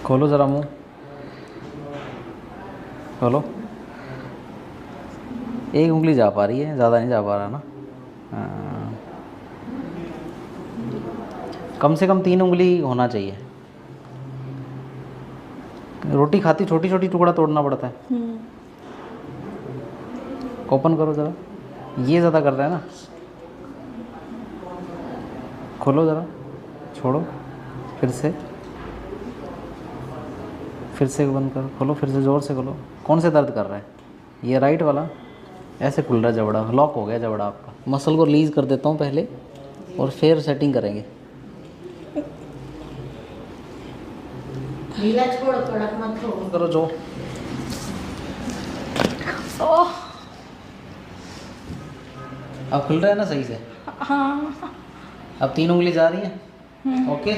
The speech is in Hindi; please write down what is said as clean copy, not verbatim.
खोलो ज़रा मुंह, खोलो। एक उंगली जा पा रही है, ज़्यादा नहीं जा पा रहा ना। हाँ। कम से कम 3 उंगली होना चाहिए। रोटी खाती छोटी छोटी टुकड़ा तोड़ना पड़ता है। ओपन करो ज़रा, ये ज़्यादा कर रहा है ना। खोलो ज़रा, छोड़ो, फिर से बंद करो, खोलो फिर से, ज़ोर से खोलो। कौन से दर्द कर रहा है? ये राइट वाला। ऐसे खुल रहा है जबड़ा, लॉक हो गया जबड़ा आपका। मसल को रिलीज़ कर देता हूँ पहले और फिर सेटिंग करेंगे। ढीला छोड़, कड़क मत छोड़। करो जो। अब खुल रहा है ना सही से? हाँ। अब 3 उंगली जा रही है। ओके।